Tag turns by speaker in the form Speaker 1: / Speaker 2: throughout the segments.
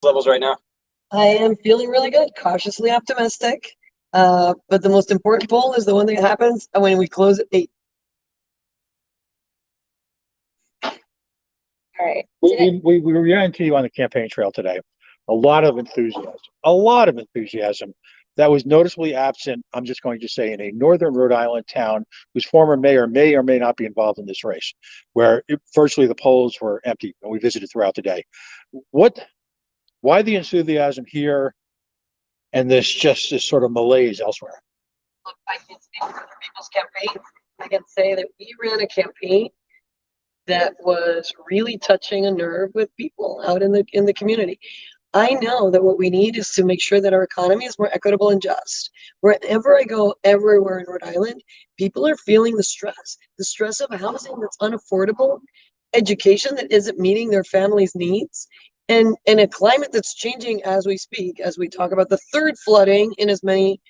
Speaker 1: levels right now?
Speaker 2: I am feeling really good, cautiously optimistic. But the most important poll is the one that happens when we close at 8.
Speaker 3: All right.
Speaker 4: We ran into you on the campaign trail today. A lot of enthusiasm that was noticeably absent. I'm just going to say in a northern Rhode Island town whose former mayor may or may not be involved in this race, where virtually the polls were empty and we visited throughout the day. What, why the enthusiasm here and this sort of malaise elsewhere?
Speaker 2: Look, I can speak for other people's campaigns. I can say that we ran a campaign that was really touching a nerve with people out in the community. I know that what we need is to make sure that our economy is more equitable and just. Wherever I go, everywhere in Rhode Island, people are feeling the stress of housing that's unaffordable, education that isn't meeting their families' needs, and a climate that's changing as we speak, as we talk about the third flooding in as many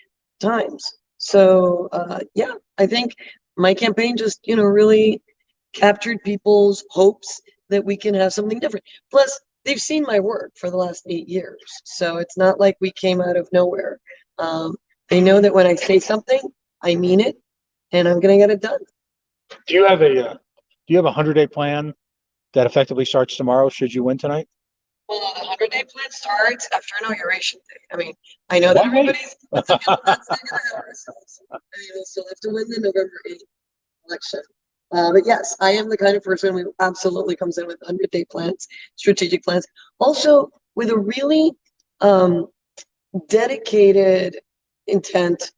Speaker 2: times. So, yeah, I think my campaign just, really captured people's hopes that we can have something different. Plus, they've seen my work for the last 8 years, so it's not like we came out of nowhere. Um, they know that when I say something, I mean it, and I'm going to get it done.
Speaker 4: Do you have a 100-day plan that effectively starts tomorrow should you win tonight?
Speaker 2: Well, no, the 100-day plan starts after inauguration day. I mean, I know that
Speaker 4: Why wait?
Speaker 2: everybody's that's not gonna have ourselves. I mean, we still have to win the November 8th election. But yes, I am the kind of person who absolutely comes in with 100-day plans, strategic plans. Also, with a really um, dedicated intent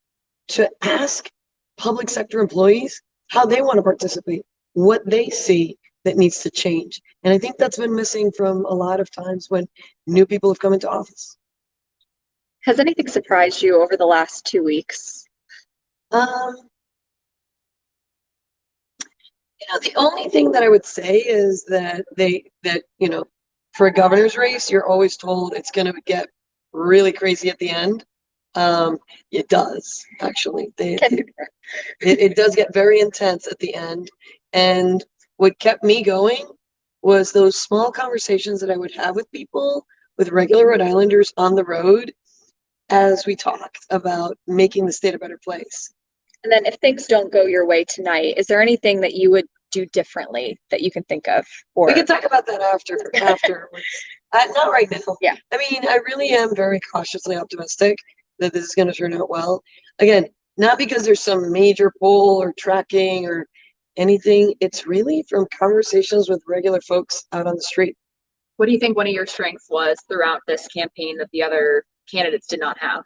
Speaker 2: to ask public sector employees how they want to participate, what they see that needs to change. And I think that's been missing from a lot of times when new people have come into office.
Speaker 3: Has anything surprised you over the last 2 weeks?
Speaker 2: Um, the only thing that I would say is that for a governor's race, you're always told it's going to get really crazy at the end. It does actually. It does get very intense at the end. And what kept me going was those small conversations that I would have with people, with regular Rhode Islanders on the road, as we talked about making the state a better place.
Speaker 3: And then if things don't go your way tonight, is there anything that you would do differently that you can think of? Or
Speaker 2: we can talk about that afterwards. Not right now.
Speaker 3: Yeah.
Speaker 2: I mean, I really am very cautiously optimistic that this is going to turn out well. Again, not because there's some major poll or tracking or anything. It's really from conversations with regular folks out on the street.
Speaker 5: What do you think one of your strengths was throughout this campaign that the other candidates did not have?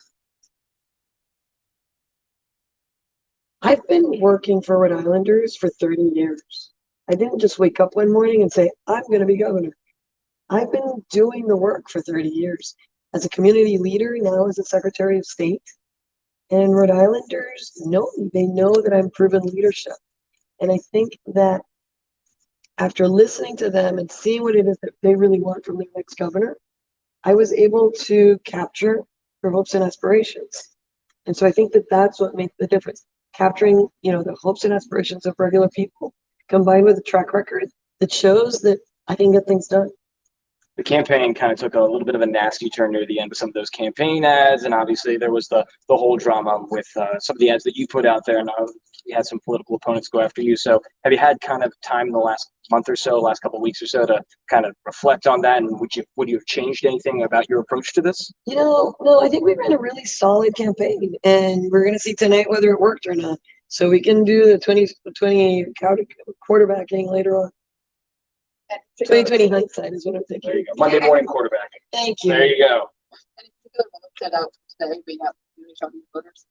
Speaker 2: I've been working for Rhode Islanders for 30 years. I didn't just wake up one morning and say, I'm going to be governor. I've been doing the work for 30 years as a community leader, now as a Secretary of State. And Rhode Islanders know me. They know that I'm proven leadership. And I think that after listening to them and seeing what it is that they really want from their next governor, I was able to capture their hopes and aspirations. And so I think that that's what makes the difference. Capturing, the hopes and aspirations of regular people combined with a track record that shows that I can get things done.
Speaker 1: The campaign kind of took a little bit of a nasty turn near the end with some of those campaign ads, and obviously there was the whole drama with some of the ads that you put out there, and you had some political opponents go after you. So have you had kind of time in the last month or so, last couple of weeks or so, to kind of reflect on that, and would you have changed anything about your approach to this?
Speaker 2: No, I think we ran a really solid campaign, and we're going to see tonight whether it worked or not. So we can do the 2020 quarterbacking later on. 2020 hindsight is what I'm thinking.
Speaker 1: There you go. Monday morning quarterbacking.
Speaker 2: Thank you.
Speaker 1: There you go.
Speaker 5: Set out today, we have voters.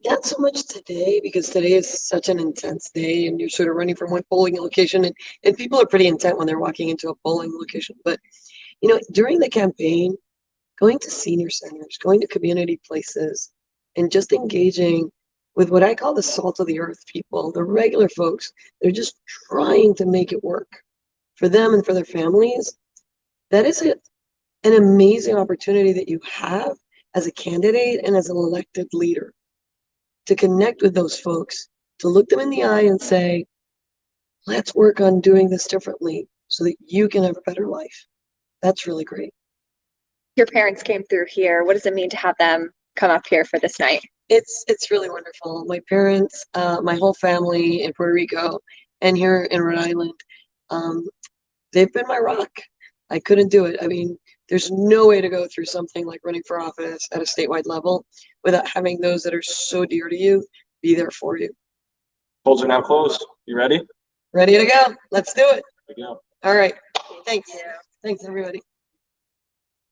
Speaker 2: Not so much today, because today is such an intense day and you're sort of running from one polling location, and people are pretty intent when they're walking into a polling location. But, during the campaign, going to senior centers, going to community places, and just engaging with what I call the salt of the earth people, the regular folks, they're just trying to make it work for them and for their families. That is an amazing opportunity that you have as a candidate and as an elected leader, to connect with those folks, to look them in the eye and say, let's work on doing this differently so that you can have a better life. That's really great.
Speaker 3: Your parents came through here. What does it mean to have them come up here for this night?
Speaker 2: It's really wonderful. My parents, my whole family in Puerto Rico and here in Rhode Island, they've been my rock. I couldn't do it. I mean, there's no way to go through something like running for office at a statewide level without having those that are so dear to you be there for you.
Speaker 1: Polls are now closed. You ready?
Speaker 2: Ready to go? Let's do it.
Speaker 1: Here we go.
Speaker 2: All right. Thanks.
Speaker 3: Yeah.
Speaker 2: Thanks, everybody.